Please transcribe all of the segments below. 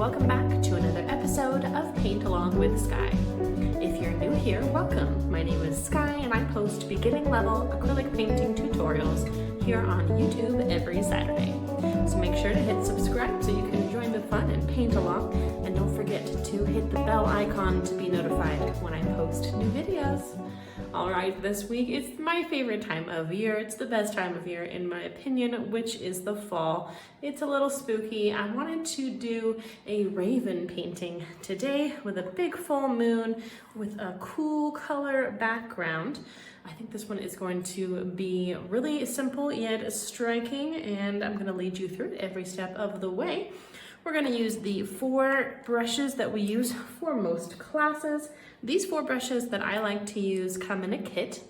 welcome back to another episode of Paint Along with Skye. If you're new here, welcome. My name is Skye and I post beginning level acrylic painting tutorials here on YouTube every Saturday. So make sure to hit subscribe so you can join the fun and paint along, and don't forget to hit the bell icon to be notified when I post new videos. Alright, this week it's my favorite time of year. It's the best time of year in my opinion, which is the fall. It's a little spooky. I wanted to do a raven painting today with a big full moon with a cool color background. I think this one is going to be really simple yet striking, and I'm going to lead you through it every step of the way. We're going to use the 4 brushes that we use for most classes. These 4 brushes that I like to use come in a kit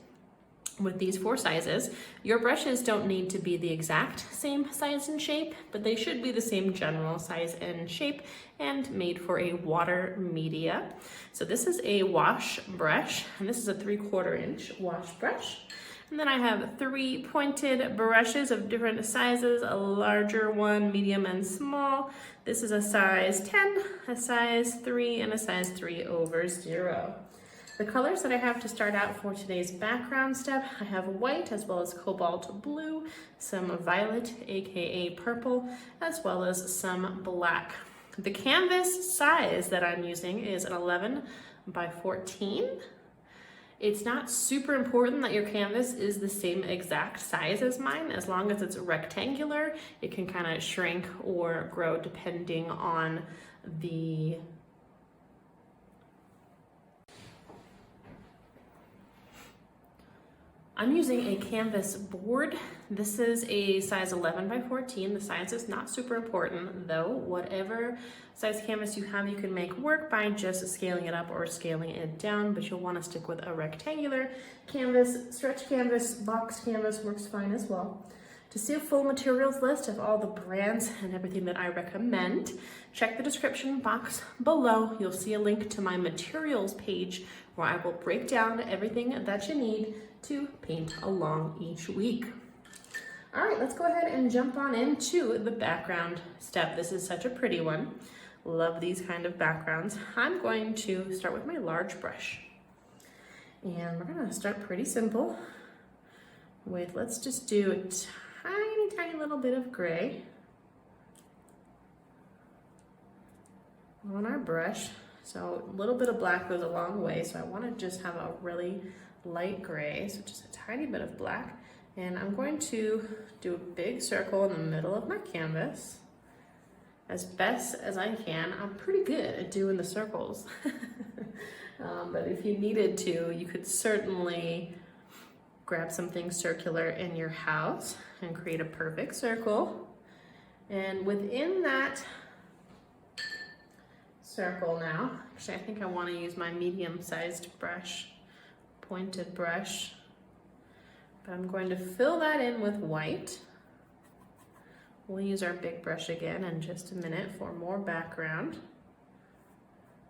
with these 4 sizes. Your brushes don't need to be the exact same size and shape, but they should be the same general size and shape and made for a water media. So this is a wash brush, and this is a 3/4 inch wash brush. And then I have 3 pointed brushes of different sizes, a larger one, medium, and small. This is a size 10, a size 3, and a size 3/0. The colors that I have to start out for today's background step, I have white as well as cobalt blue, some violet, aka purple, as well as some black. The canvas size that I'm using is an 11 by 14. It's not super important that your canvas is the same exact size as mine. As long as it's rectangular, it can kind of shrink or grow depending on the I'm using a canvas board. This is a size 11 by 14. The size is not super important though. Whatever size canvas you have, you can make work by just scaling it up or scaling it down, but you'll want to stick with a rectangular canvas. Stretch canvas, box canvas works fine as well. To see a full materials list of all the brands and everything that I recommend, check the description box below. You'll see a link to my materials page where I will break down everything that you need to paint along each week. All right, let's go ahead and jump on into the background step. This is such a pretty one. Love these kind of backgrounds. I'm going to start with my large brush. And we're gonna start pretty simple with, let's just do a tiny little bit of gray on our brush. So a little bit of black goes a long way, so I want to just have a really light gray, so just a tiny bit of black. And I'm going to do a big circle in the middle of my canvas as best as I can. I'm pretty good at doing the circles, but if you needed to, you could certainly grab something circular in your house and create a perfect circle. And within that circle now, actually I think I want to use my medium-sized brush, pointed brush, but I'm going to fill that in with white. We'll use our big brush again in just a minute for more background,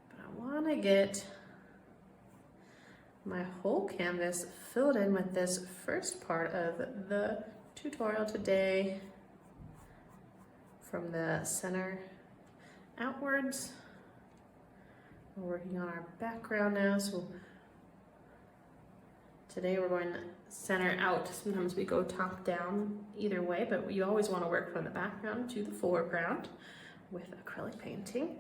but I want to get my whole canvas filled in with this first part of the tutorial today, from the center outwards. We're working on our background now, so today we're going center out. Sometimes we go top down, either way, but you always want to work from the background to the foreground with acrylic painting.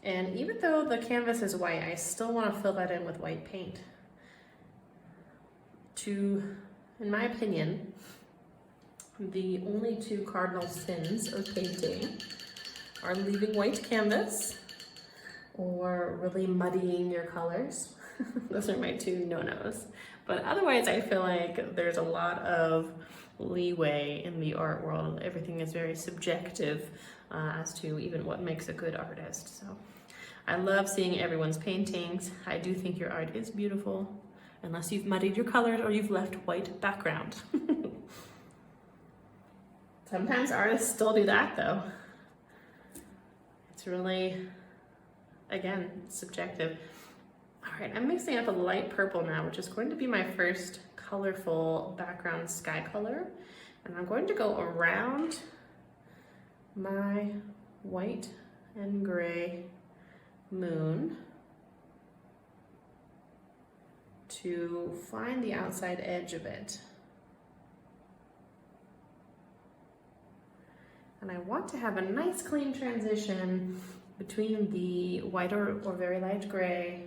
And even though the canvas is white, I still want to fill that in with white paint. In my opinion, the only 2 cardinal sins of painting are leaving white canvas or really muddying your colors. Those are my 2 no-nos. But otherwise, I feel like there's a lot of leeway in the art world. Everything is very subjective as to even what makes a good artist. So I love seeing everyone's paintings. I do think your art is beautiful, unless you've muddied your colors or you've left white background. Sometimes artists still do that though. It's really, again, subjective. All right, I'm mixing up a light purple now, which is going to be my first colorful background sky color. And I'm going to go around my white and gray moon to find the outside edge of it. And I want to have a nice clean transition between the white or very light gray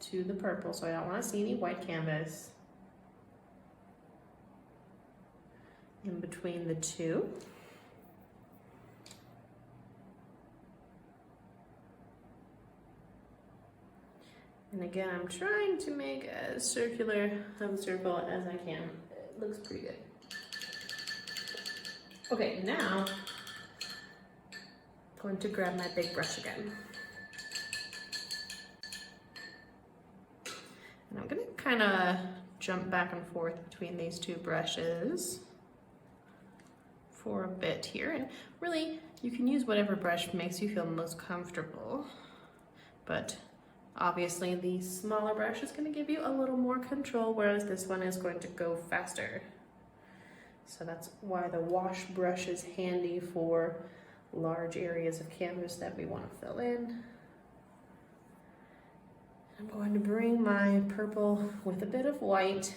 to the purple, so I don't want to see any white canvas in between the two. And again, I'm trying to make as circular of a circle as I can. It looks pretty good. Okay, now I'm going to grab my big brush again. And I'm going to kind of jump back and forth between these two brushes for a bit here. And really, you can use whatever brush makes you feel most comfortable. But obviously, the smaller brush is going to give you a little more control, whereas this one is going to go faster. So that's why the wash brush is handy for large areas of canvas that we want to fill in. I'm going to bring my purple with a bit of white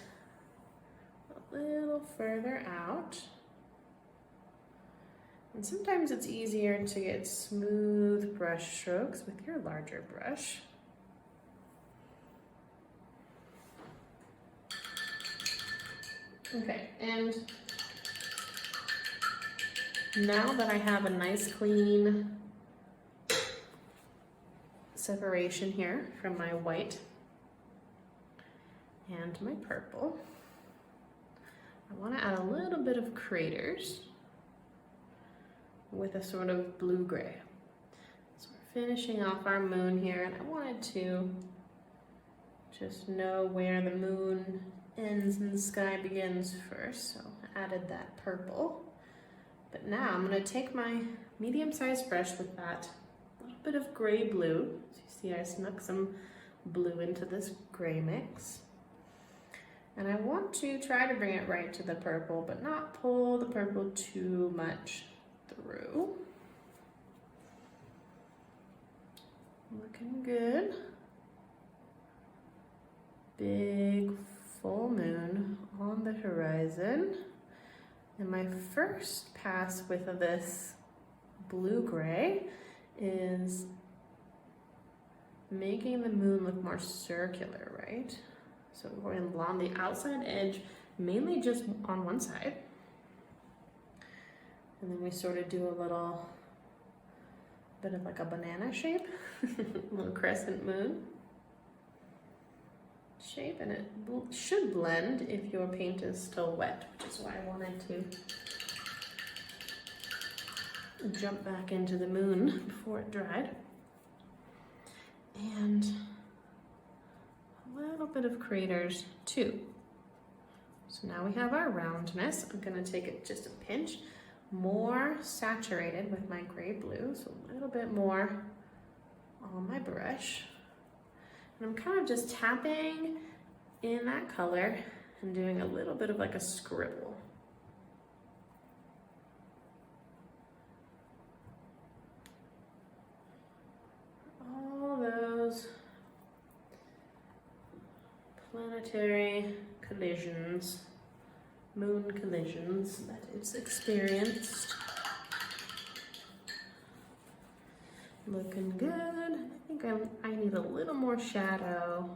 a little further out. And sometimes it's easier to get smooth brush strokes with your larger brush. Okay, and now that I have a nice clean separation here from my white and my purple, I want to add a little bit of craters with a sort of blue-gray. So we're finishing off our moon here, and I wanted to just know where the moon ends and the sky begins first, so I added that purple. But now I'm going to take my medium-sized brush with that little bit of gray-blue. So you see I snuck some blue into this gray mix. And I want to try to bring it right to the purple, but not pull the purple too much through. Looking good. Big full moon on the horizon. And my first pass with this blue-gray is making the moon look more circular, right? So we're going along the outside edge, mainly just on one side. And then we sort of do a little bit of like a banana shape, a little crescent moon shape, and it should blend if your paint is still wet, which is why I wanted to jump back into the moon before it dried. And a little bit of craters too. So now we have our roundness. I'm gonna take it just a pinch more saturated with my gray blue, so a little bit more on my brush. And I'm kind of just tapping in that color and doing a little bit of like a scribble. All those planetary collisions, moon collisions that it's experienced. Looking good. I think I need a little more shadow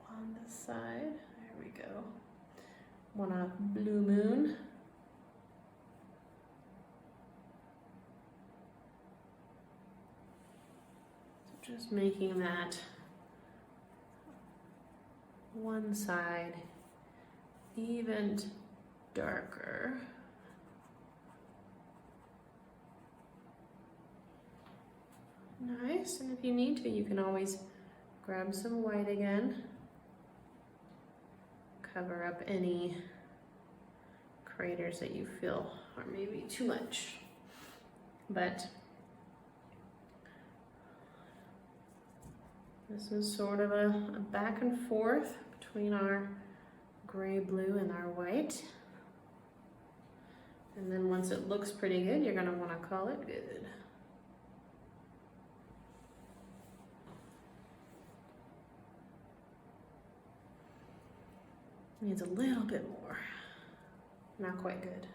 on this side. There we go. Want a blue moon. So just making that one side even darker. Nice, and if you need to, you can always grab some white again. Cover up any craters that you feel are maybe too much. But this is sort of a back and forth between our gray blue and our white. And then once it looks pretty good, you're gonna wanna call it good. Needs a little bit more. Not quite good.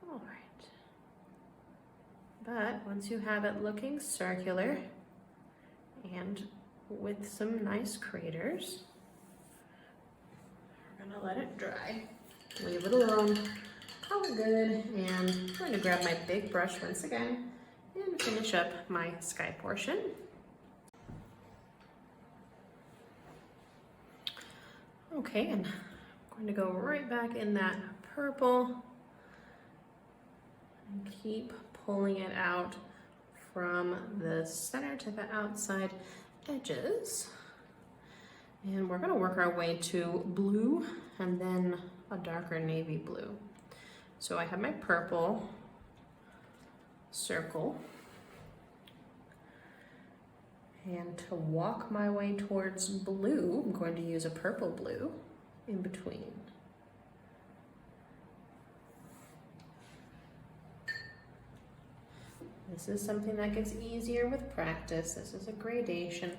All right. But once you have it looking circular and with some nice craters, we're gonna let it dry. Leave it alone. Call it good, and I'm going to grab my big brush once again and finish up my sky portion. Okay, and I'm going to go right back in that purple and keep pulling it out from the center to the outside edges. And we're going to work our way to blue and then a darker navy blue. So I have my purple circle, and to walk my way towards blue, I'm going to use a purple blue in between. This is something that gets easier with practice. This is a gradation.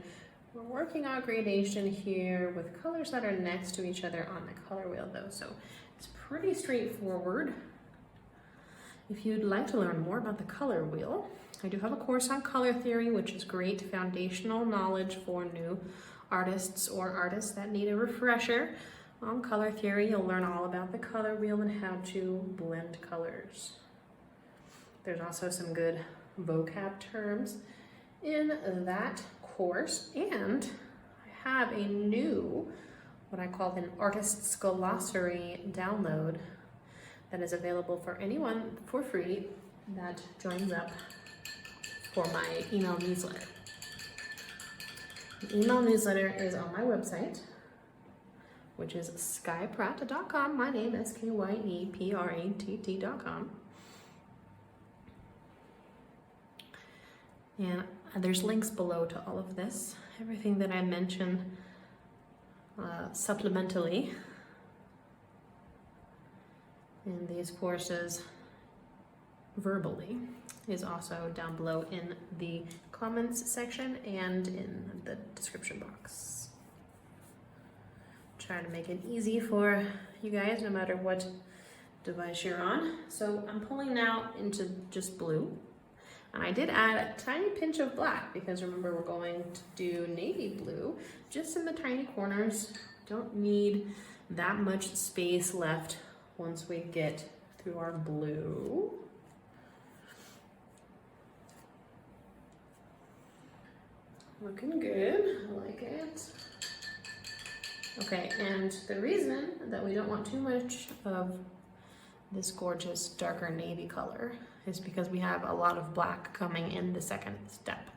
We're working on gradation here with colors that are next to each other on the color wheel though, so it's pretty straightforward. If you'd like to learn more about the color wheel, I do have a course on color theory, which is great foundational knowledge for new artists or artists that need a refresher on color theory. You'll learn all about the color wheel and how to blend colors. There's also some good vocab terms in that course, and I have a new, what I call an artist's glossary download that is available for anyone for free that joins up for my email newsletter. The email newsletter is on my website, which is skyepratt.com. My name is SKYEPRATT.com. And there's links below to all of this, everything that I mentioned supplementally in these courses verbally is also down below in the comments section and in the description box. Trying to make it easy for you guys no matter what device you're on. So I'm pulling now into just blue, and I did add a tiny pinch of black because remember we're going to do navy blue just in the tiny corners. Don't need that much space left once we get through our blue. Looking good, I like it. Okay, and the reason that we don't want too much of this gorgeous darker navy color is because we have a lot of black coming in the second step.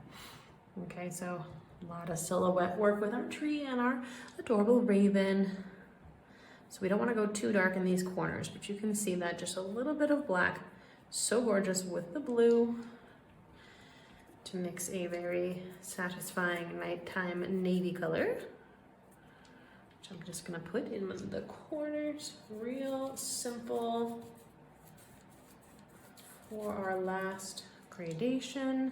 Okay, so a lot of silhouette work with our tree and our adorable raven. So we don't want to go too dark in these corners, but you can see that just a little bit of black, so gorgeous with the blue to mix a very satisfying nighttime navy color, which I'm just gonna put in the corners, real simple for our last gradation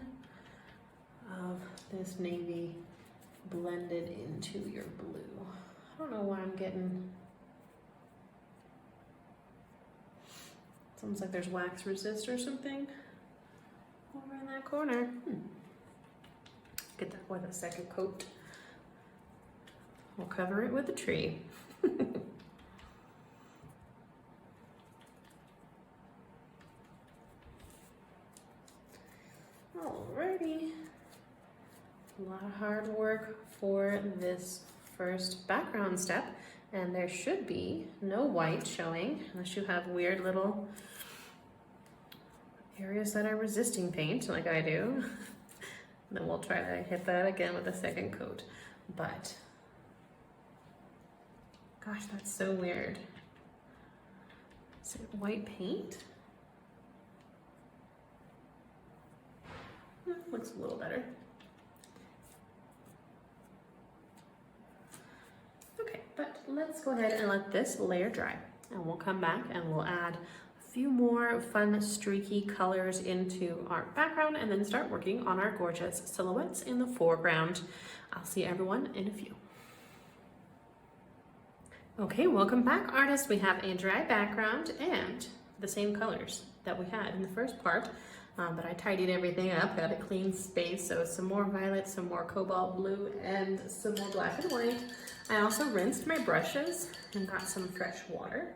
of this navy blended into your blue. I don't know why I'm getting, it's almost like there's wax resist or something over in that corner. Get that with a second coat. We'll cover it with a tree. Alrighty. A lot of hard work for this first background step, and there should be no white showing unless you have weird little areas that are resisting paint like I do. Then we'll try to hit that again with a second coat. But gosh, that's so weird. Is it white paint? Looks a little better. let's go ahead and let this layer dry. And we'll come back and we'll add a few more fun streaky colors into our background and then start working on our gorgeous silhouettes in the foreground. I'll see everyone in a few. Okay, welcome back, artists. We have a dry background and the same colors that we had in the first part, but I tidied everything up, got a clean space, so some more violet, some more cobalt blue, and some more black and white. I also rinsed my brushes and got some fresh water.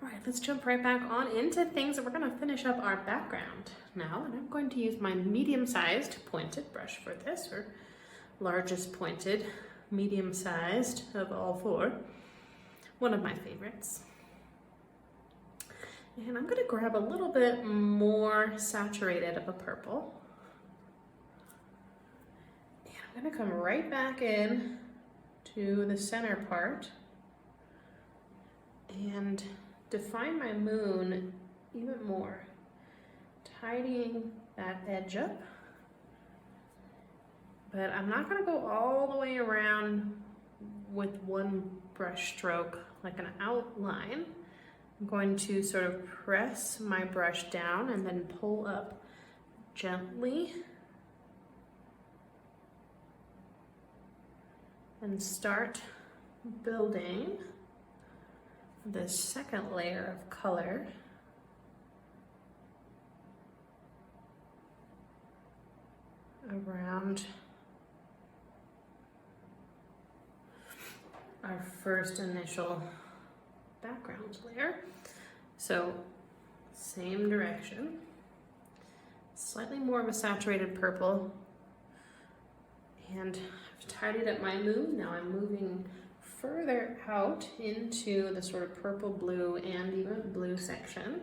All right, let's jump right back on into things. We're gonna finish up our background now, and I'm going to use my medium-sized pointed brush for this, or largest pointed, medium-sized of all four. One of my favorites. And I'm gonna grab a little bit more saturated of a purple. And I'm gonna come right back in to the center part and define my moon even more, tidying that edge up. But I'm not gonna go all the way around with one brush stroke, like an outline. I'm going to sort of press my brush down and then pull up gently and start building this second layer of color around our first initial background layer. So same direction, slightly more of a saturated purple, and I've tidied up my moon. Now I'm moving further out into the sort of purple, blue, and even blue section.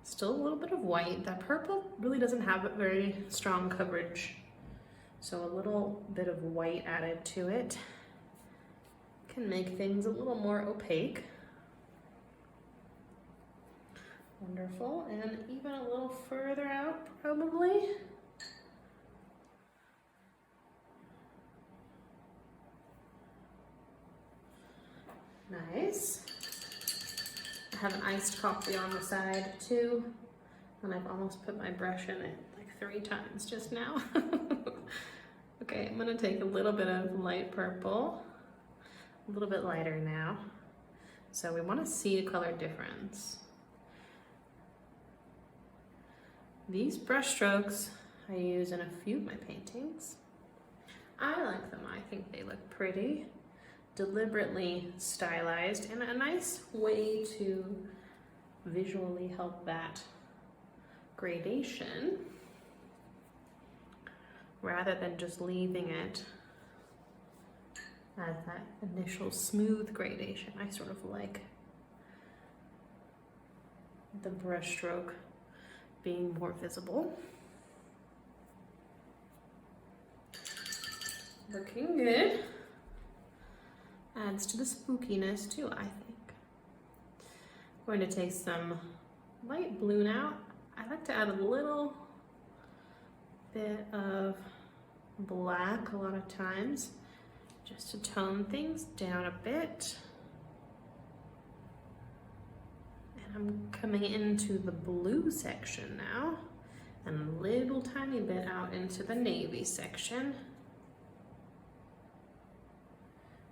Still a little bit of white. That purple really doesn't have a very strong coverage, so a little bit of white added to it can make things a little more opaque. Wonderful, and even a little further out probably. Nice. I have an iced coffee on the side too, and I've almost put my brush in it like 3 times just now. Okay, I'm gonna take a little bit of light purple, a little bit lighter now. So we wanna see a color difference. These brush strokes I use in a few of my paintings. I like them, I think they look pretty, deliberately stylized, and a nice way to visually help that gradation rather than just leaving it as that initial smooth gradation. I sort of like the brush stroke being more visible. Looking good. Adds to the spookiness too, I think. I'm going to take some light blue now. I like to add a little bit of black a lot of times, just to tone things down a bit. And I'm coming into the blue section now, and a little tiny bit out into the navy section.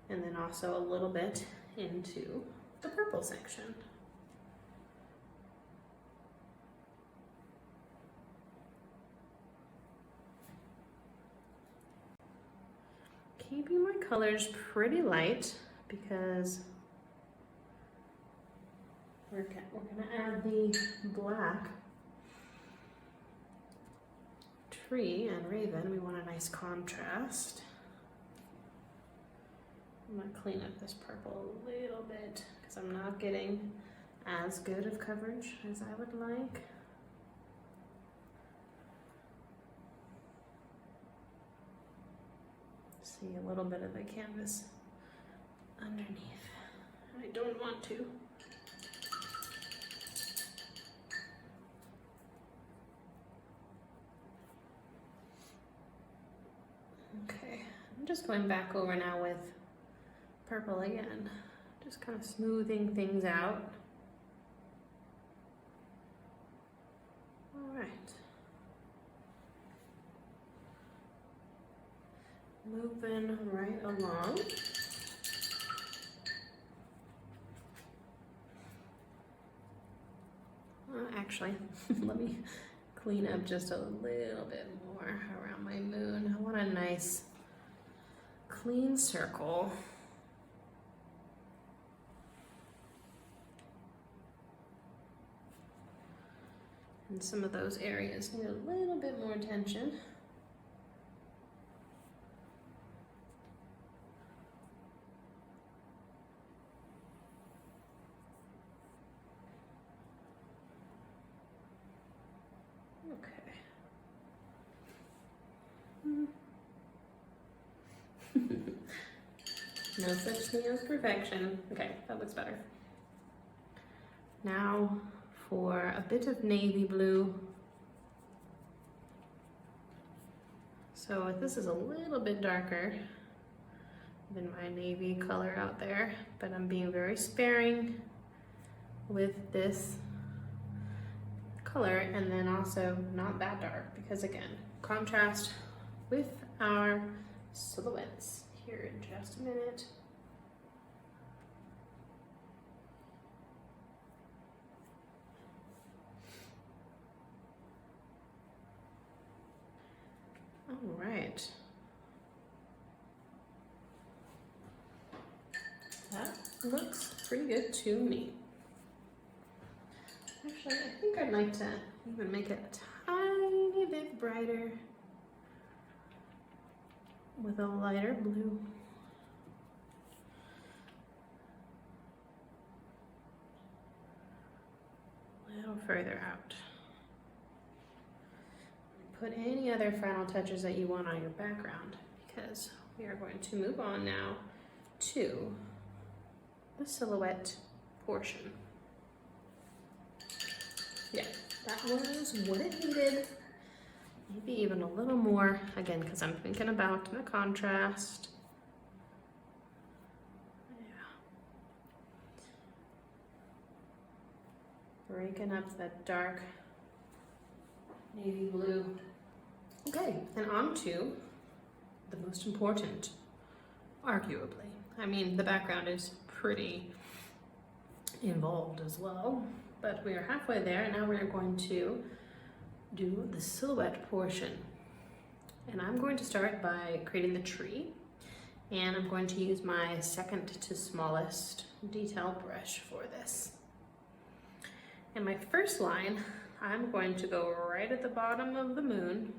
And then also a little bit into the purple section. Keeping my colors pretty light because we're gonna add the black tree and raven. We want a nice contrast. I'm gonna clean up this purple a little bit because I'm not getting as good of coverage as I would like. See a little bit of the canvas underneath. I don't want to. Okay, I'm just going back over now with purple again. Just kind of smoothing things out. All right. Moving right along. Actually, let me clean up just a little bit more around my moon. I want a nice clean circle. And some of those areas need a little bit more attention. No such thing as perfection. Okay, that looks better. Now for a bit of navy blue. So this is a little bit darker than my navy color out there, but I'm being very sparing with this color, and then also not that dark because again, contrast with our silhouettes. Here in just a minute. All right. That looks pretty good to me. Actually, I think I'd like to even make it a tiny bit brighter with a lighter blue. A little further out. Put any other final touches that you want on your background, because we are going to move on now to the silhouette portion. Yeah, that was what it needed. Maybe even a little more, again, because I'm thinking about the contrast. Yeah. Breaking up that dark navy blue. Okay, and on to the most important, arguably. I mean, the background is pretty involved as well, but we are halfway there, and now we're going to do the silhouette portion. And I'm going to start by creating the tree, and I'm going to use my second to smallest detail brush for this. In my first line, I'm going to go right at the bottom of the moon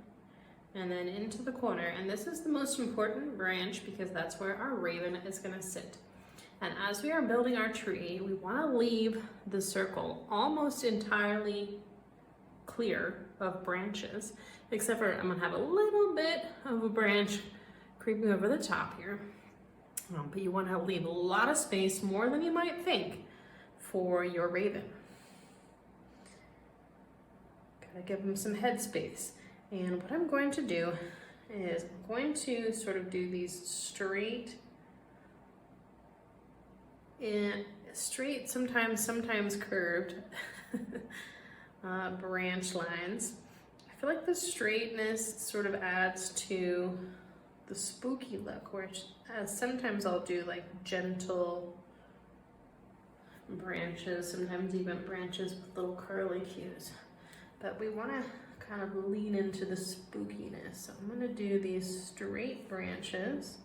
and then into the corner, and this is the most important branch because that's where our raven is going to sit. And as we are building our tree, we want to leave the circle almost entirely clear of branches, except for I'm gonna have a little bit of a branch creeping over the top here. But you want to leave a lot of space, more than you might think, for your raven. Gotta give them some head space. And what I'm going to do is I'm going to sort of do these straight, sometimes curved branch lines. I feel like the straightness sort of adds to the spooky look, where sometimes I'll do like gentle branches, sometimes even branches with little curly cues. But we want to kind of lean into the spookiness. So I'm going to do these straight branches.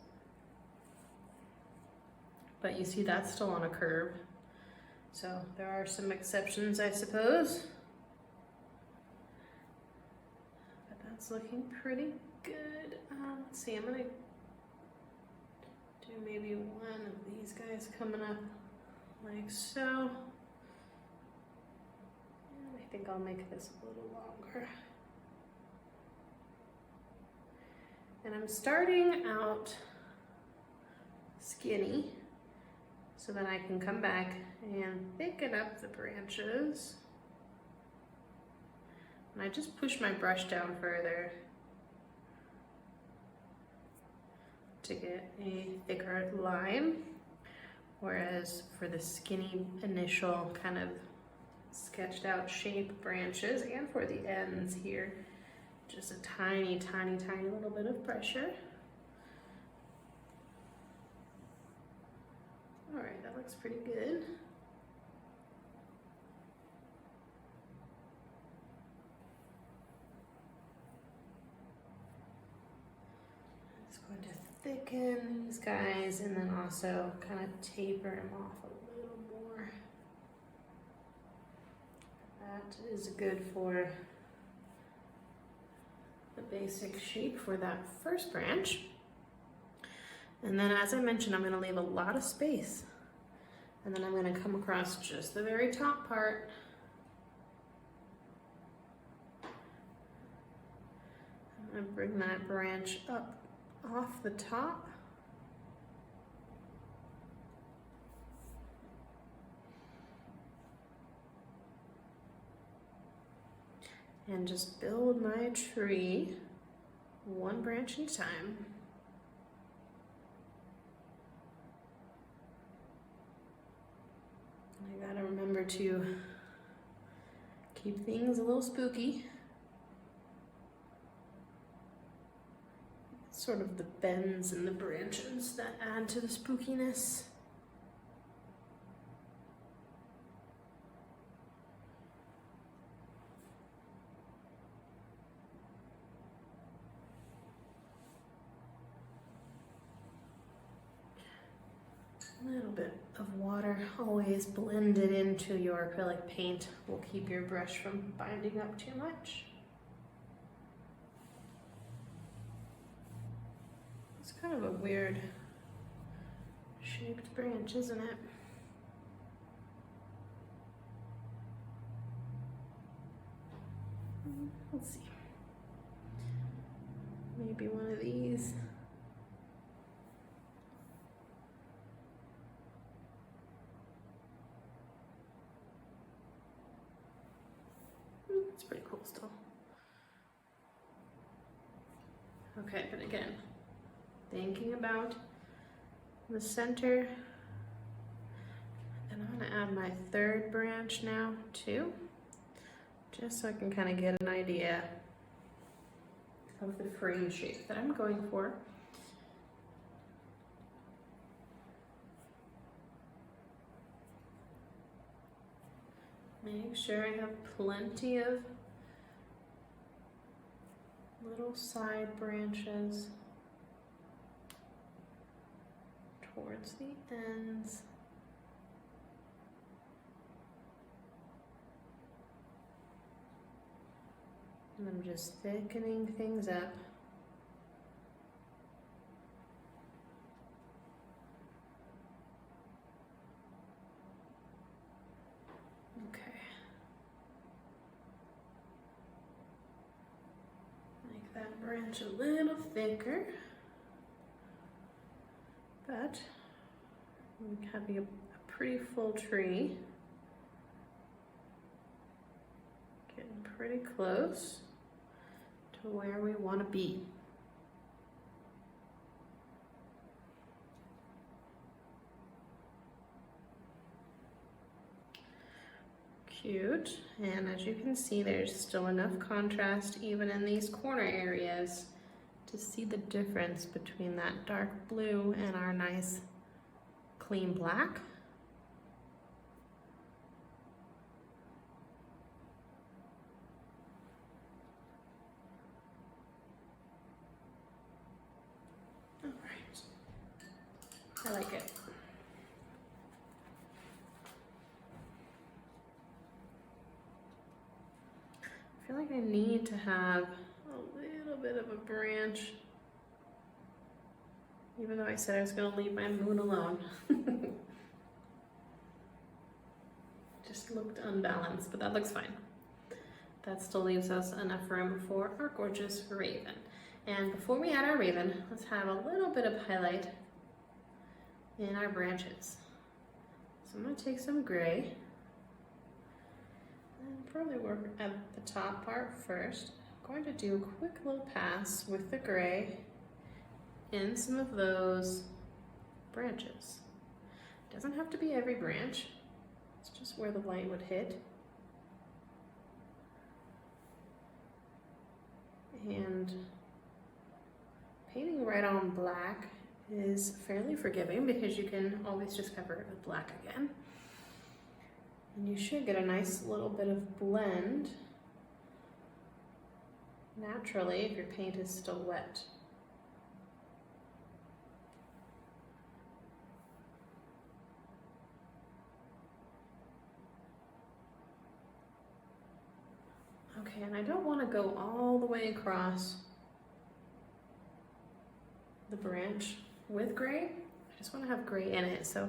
But you see that's still on a curve. So there are some exceptions, I suppose. But that's looking pretty good. Let's see, I'm going to do maybe one of these guys coming up like so. And I think I'll make this a little longer. And I'm starting out skinny so that I can come back and thicken up the branches. And I just push my brush down further to get a thicker line. Whereas for the skinny initial kind of sketched out shape branches and for the ends here, just a tiny, tiny, tiny little bit of pressure. All right, that looks pretty good. Just going to thicken these guys and then also kind of taper them off a little more. That is good for the basic shape for that first branch. And then, as I mentioned, I'm going to leave a lot of space. And then I'm going to come across just the very top part. I'm going to bring that branch up off the top. And just build my tree one branch at a time. I gotta remember to keep things a little spooky. Sort of the bends in the branches that add to the spookiness. A little bit of water always blended into your acrylic paint will keep your brush from binding up too much. It's kind of a weird shaped branch, isn't it? Let's see. Maybe one of these. It's pretty cool still. Okay, but again, thinking about the center, and I'm gonna add my third branch now too, just so I can kind of get an idea of the frame shape that I'm going for. Make sure I have plenty of little side branches towards the ends. And I'm just thickening things up. Branch a little thicker, but we're having a pretty full tree. Getting pretty close to where we want to be. Cute, and as you can see, there's still enough contrast even in these corner areas to see the difference between that dark blue and our nice clean black. All right, I like it. I feel like I need to have a little bit of a branch, even though I said I was going to leave my moon alone. Just looked unbalanced, but that looks fine. That still leaves us enough room for our gorgeous raven. And before we add our raven, let's have a little bit of highlight in our branches. So I'm going to take some gray. Probably work at the top part first. I'm going to do a quick little pass with the gray in some of those branches. Doesn't have to be every branch. It's just where the light would hit. And painting right on black is fairly forgiving because you can always just cover it with black again. And you should get a nice little bit of blend naturally if your paint is still wet. Okay, and I don't want to go all the way across the branch with gray. I just want to have gray in it. So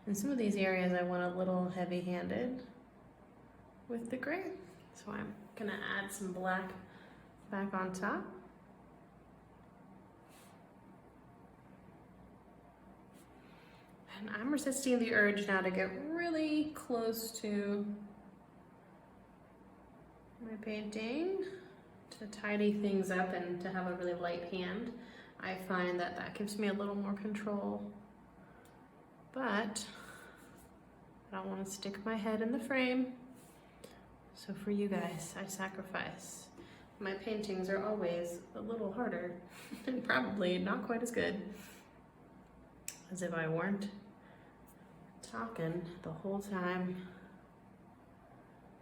in some of these areas I want a little heavy-handed with the gray. So I'm gonna add some black back on top. And I'm resisting the urge now to get really close to my painting to tidy things up and to have a really light hand. I find that that gives me a little more control, but I don't want to stick my head in the frame. So for you guys, I sacrifice. My paintings are always a little harder and probably not quite as good as if I weren't talking the whole time.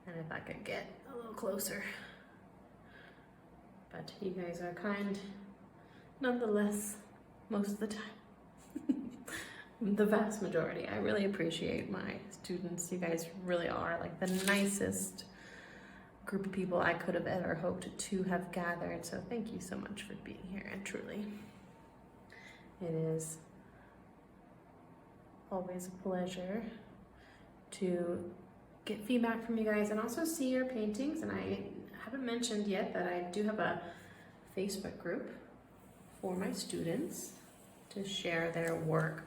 And if I could get a little closer. But you guys are kind nonetheless most of the time. The vast majority. I really appreciate my students. You guys really are like the nicest group of people I could have ever hoped to have gathered. So thank you so much for being here, and truly it is always a pleasure to get feedback from you guys and also see your paintings. And I haven't mentioned yet that I do have a Facebook group for my students to share their work,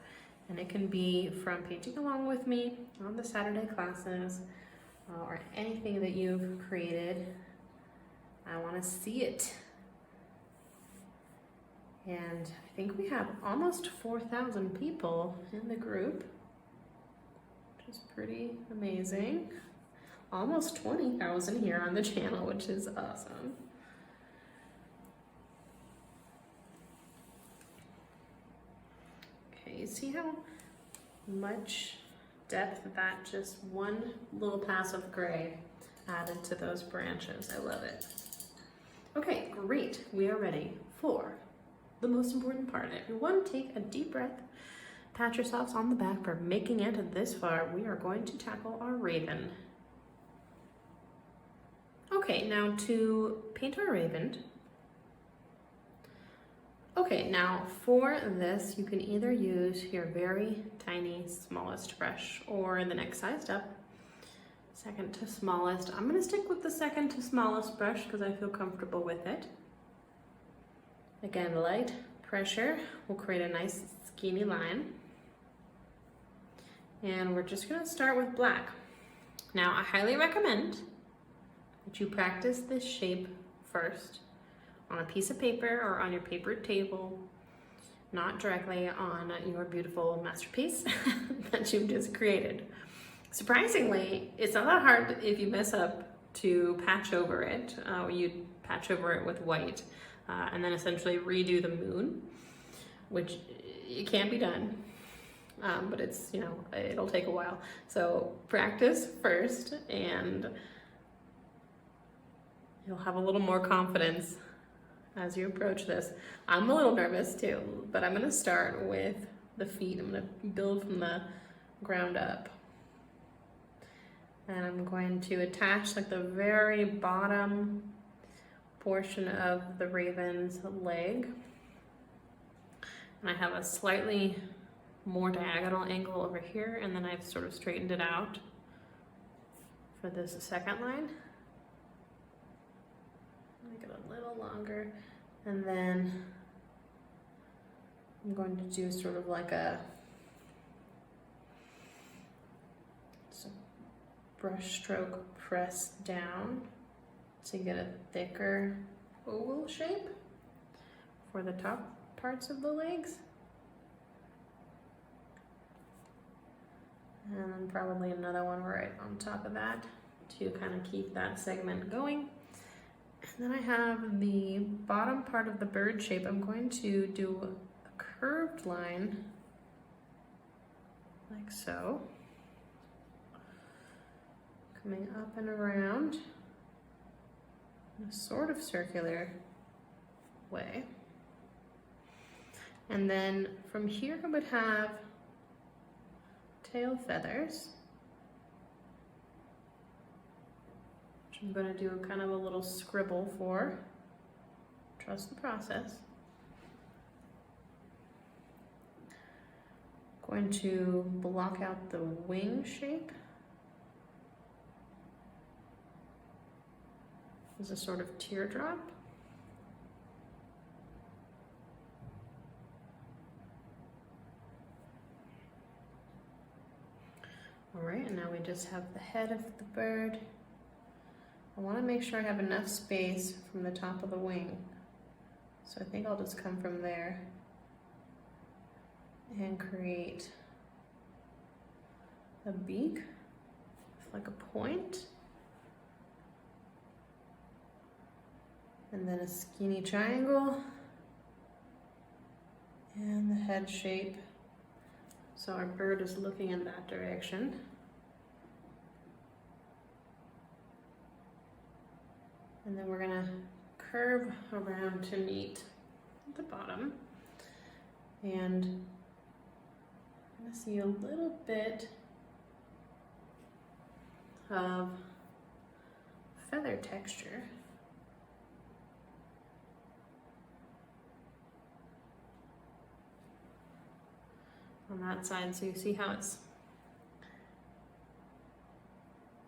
and it can be from painting along with me on the Saturday classes or anything that you've created. I want to see it. And I think we have almost 4,000 people in the group, which is pretty amazing. Almost 20,000 here on the channel, which is awesome. Okay, you see how much depth that just one little pass of gray added to those branches. I love it. Okay, great. We are ready for the most important part. Everyone take a deep breath. Pat yourselves on the back for making it this far. We are going to tackle our raven. Okay, now to paint our raven. Okay, now for this, you can either use your very tiny, smallest brush or the next sized up, second to smallest. I'm gonna stick with the second to smallest brush because I feel comfortable with it. Again, light pressure will create a nice skinny line. And we're just gonna start with black. Now, I highly recommend that you practice this shape first on a piece of paper or on your paper table, not directly on your beautiful masterpiece that you've just created. Surprisingly, it's not that hard if you mess up to patch over it. You patch over it with white and then essentially redo the moon, which it can be done, but it's, you know, it'll take a while. So practice first and you'll have a little more confidence as you approach this. I'm a little nervous too, but I'm gonna start with the feet. I'm gonna build from the ground up. And I'm going to attach like the very bottom portion of the raven's leg. And I have a slightly more diagonal angle over here, and then I've sort of straightened it out for this second line. Make it a little longer, and then I'm going to do sort of like a brush stroke press down to get a thicker oval shape for the top parts of the legs. And then probably another one right on top of that to kind of keep that segment going. And then I have the bottom part of the bird shape. I'm going to do a curved line like so, coming up and around in a sort of circular way. And then from here I would have tail feathers, which I'm going to do kind of a little scribble for. Trust the process. Going to block out the wing shape. As a sort of teardrop. All right, and now we just have the head of the bird. I want to make sure I have enough space from the top of the wing. So I think I'll just come from there and create a beak with like a point. And then a skinny triangle. And the head shape. So our bird is looking in that direction. And then we're gonna curve around to meet the bottom. And I'm gonna see a little bit of feather texture. On that side, so you see how it's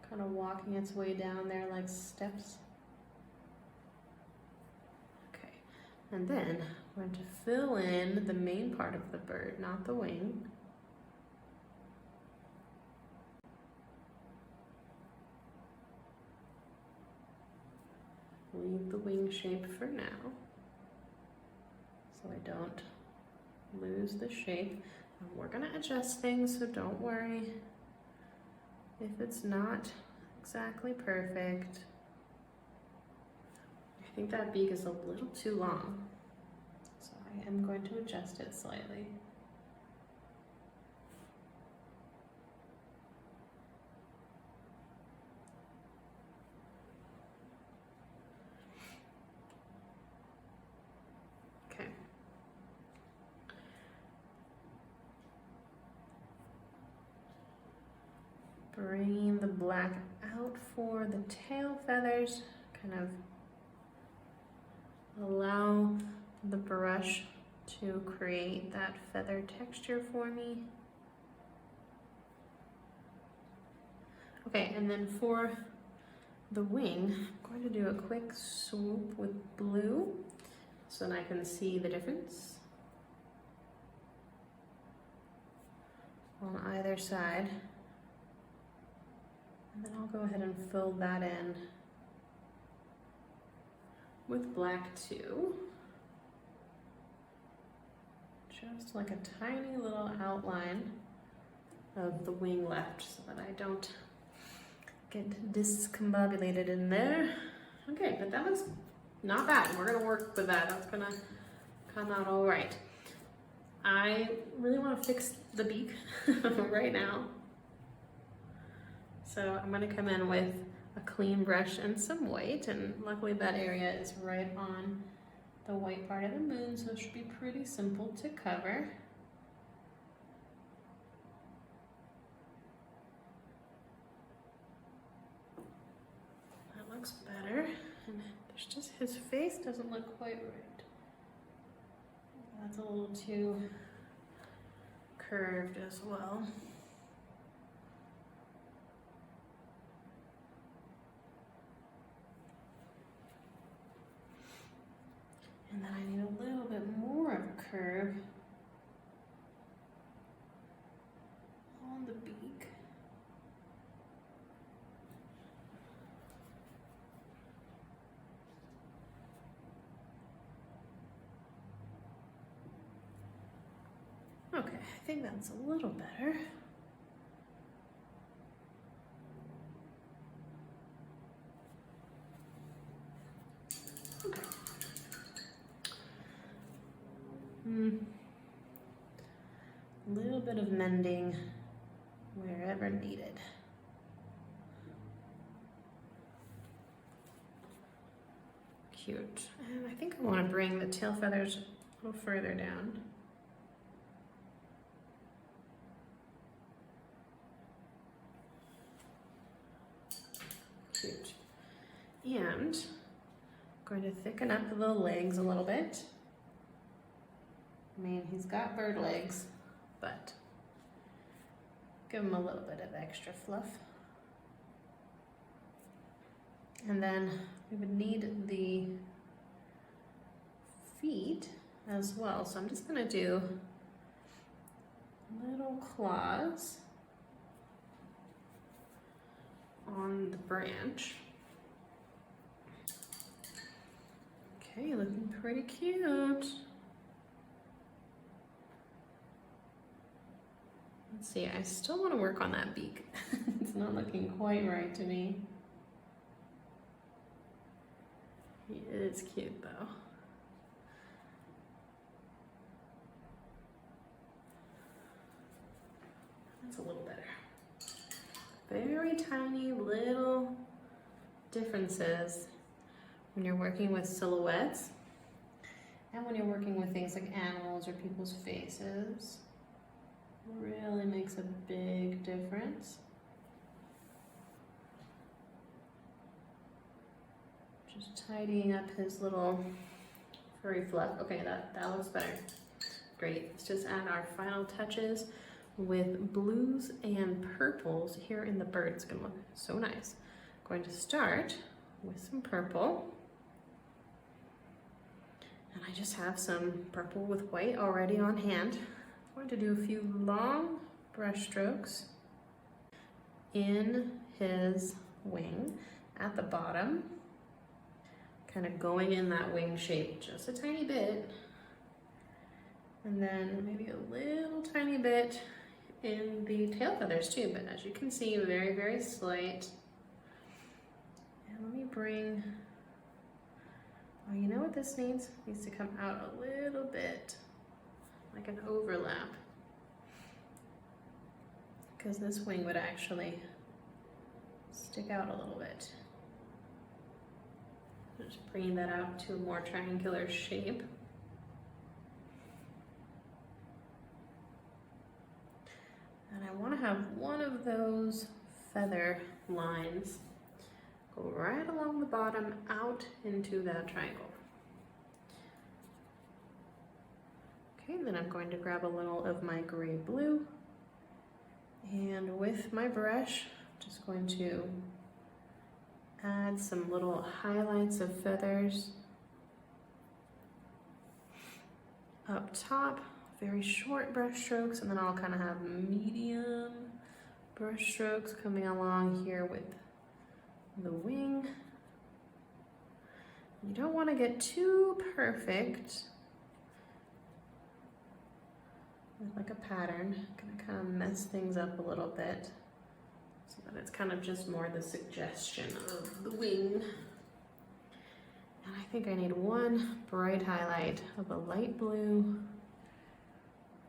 kind of walking its way down there like steps. Okay, and then I'm going to fill in the main part of the bird, not the wing. Leave the wing shape for now, so I don't lose the shape. We're gonna adjust things, so don't worry if it's not exactly perfect. I think that beak is a little too long, so I am going to adjust it slightly. Okay. Bringing the black out for the tail feathers, kind of allow the brush to create that feather texture for me. Okay, and then for the wing, I'm going to do a quick swoop with blue so that I can see the difference on either side. And then I'll go ahead and fill that in with black too. Just like a tiny little outline of the wing left so that I don't get discombobulated in there. Okay, but that was not bad. We're gonna work with that. That's gonna come out all right. I really want to fix the beak right now. So I'm going to come in with a clean brush and some white, and luckily that area is right on the white part of the moon, so it should be pretty simple to cover. That looks better, and there's just his face doesn't look quite right. That's a little too curved as well. And then I need a little bit more of a curve on the beak. Okay, I think that's a little better. bit of mending wherever needed. Cute. And I think I want to bring the tail feathers a little further down. Cute. And I'm going to thicken up the legs a little bit. I mean, he's got bird legs, but give him a little bit of extra fluff. And then we would need the feet as well. So I'm just gonna do little claws on the branch. Okay, looking pretty cute. Let's see, I still want to work on that beak. It's not looking quite right to me. He is cute though. That's a little better. Very tiny little differences when you're working with silhouettes and when you're working with things like animals or people's faces. Really makes a big difference. Just tidying up his little furry fluff. Okay, that looks better. Great. Let's just add our final touches with blues and purples here in the bird. It's gonna look so nice. Going to start with some purple. And I just have some purple with white already on hand. I'm going to do a few long brush strokes in his wing at the bottom, kind of going in that wing shape just a tiny bit, and then maybe a little tiny bit in the tail feathers too, but as you can see, very, very slight. And let me bring, oh, you know what this needs? It needs to come out a little bit, like an overlap, because this wing would actually stick out a little bit. Just bringing that out to a more triangular shape. And I want to have one of those feather lines go right along the bottom out into that triangle. Okay, then I'm going to grab a little of my gray blue, and with my brush, I'm just going to add some little highlights of feathers up top, very short brush strokes, and then I'll kind of have medium brush strokes coming along here with the wing. You don't want to get too perfect with like a pattern. Gonna kind of mess things up a little bit so that it's kind of just more the suggestion of the wing. And I think I need one bright highlight of a light blue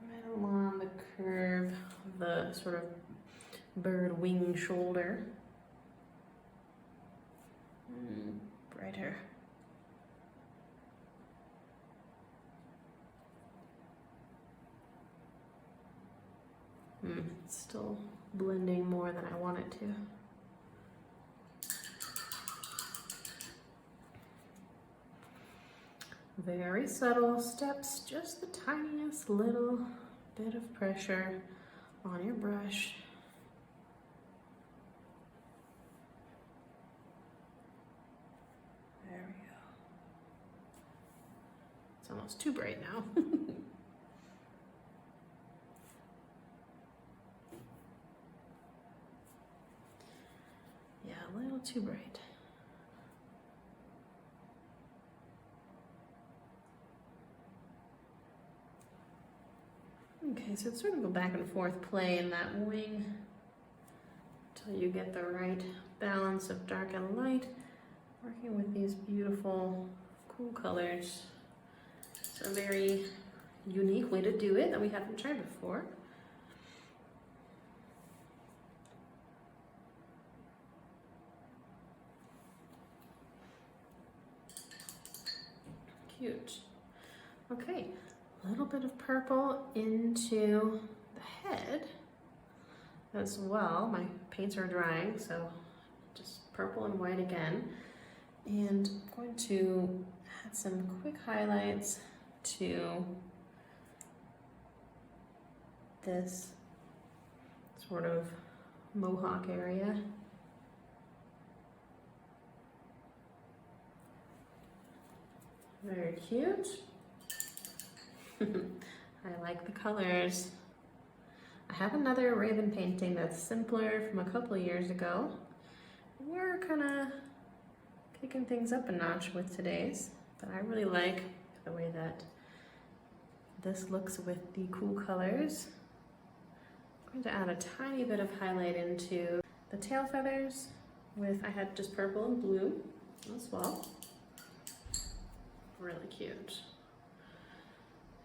right along the curve of the sort of bird wing shoulder. Brighter. It's still blending more than I want it to. Very subtle steps, just the tiniest little bit of pressure on your brush. There we go. It's almost too bright now. Yeah, a little too bright. Okay, so it's sort of a back and forth play in that wing until you get the right balance of dark and light. Working with these beautiful, cool colors. It's a very unique way to do it that we haven't tried before. cute. Okay, a little bit of purple into the head as well. My paints are drying, so just purple and white again. And I'm going to add some quick highlights to this sort of mohawk area. Very cute. I like the colors. I have another raven painting that's simpler from a couple of years ago. We're kind of kicking things up a notch with today's, but I really like the way that this looks with the cool colors. I'm going to add a tiny bit of highlight into the tail feathers I had just purple and blue as well. Really cute.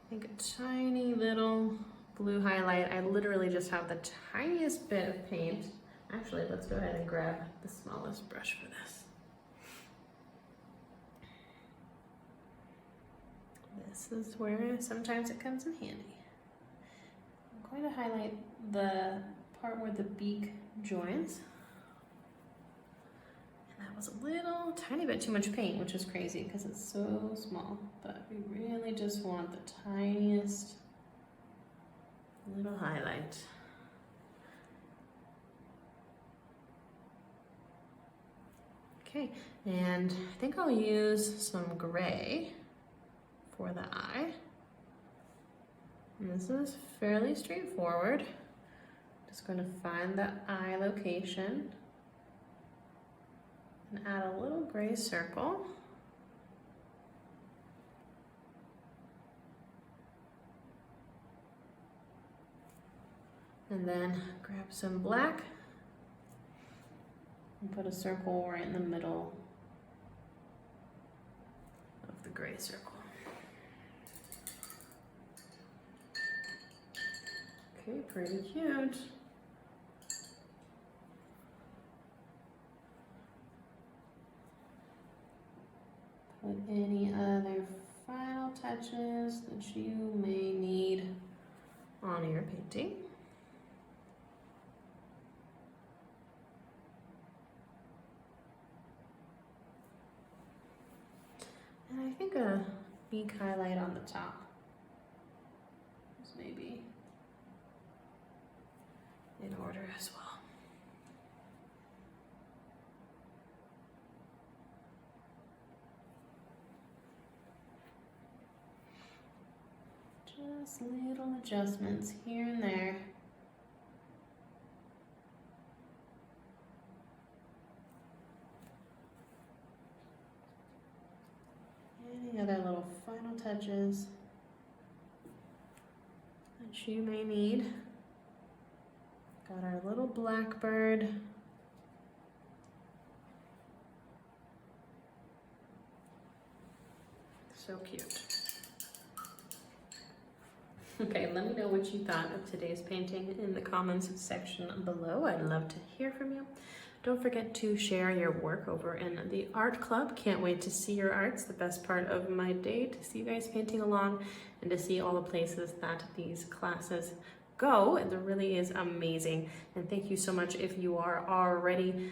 I think a tiny little blue highlight. I literally just have the tiniest bit of paint. Actually, let's go ahead and grab the smallest brush for this. This is where sometimes it comes in handy. I'm going to highlight the part where the beak joins. And that was a little tiny bit too much paint, which is crazy because it's so small. But we really just want the tiniest little highlight. Okay, and I think I'll use some gray for the eye. And this is fairly straightforward. Just going to find the eye location and add a little gray circle. And then grab some black and put a circle right in the middle of the gray circle. Okay, pretty cute. Put any other final touches that you may need on your painting. And I think a beak highlight on the top is maybe in order as well. Just little adjustments here and there. Any other little final touches that you may need. Got our little blackbird. So cute. Okay, let me know what you thought of today's painting in the comments section below. I'd love to hear from you. Don't forget to share your work over in the art club. Can't wait to see your arts. The best part of my day, to see you guys painting along and to see all the places that these classes go. It really is amazing. And thank you so much if you are already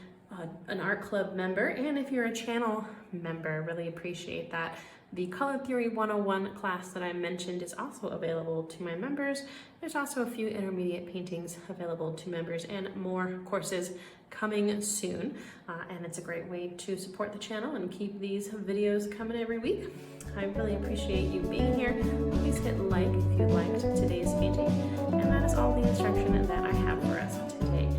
an art club member, and if you're a channel member, really appreciate that. The Color Theory 101 class that I mentioned is also available to my members. There's also a few intermediate paintings available to members and more courses coming soon. And it's a great way to support the channel and keep these videos coming every week. I really appreciate you being here. Please hit like if you liked today's painting. And that is all the instruction that I have for us today.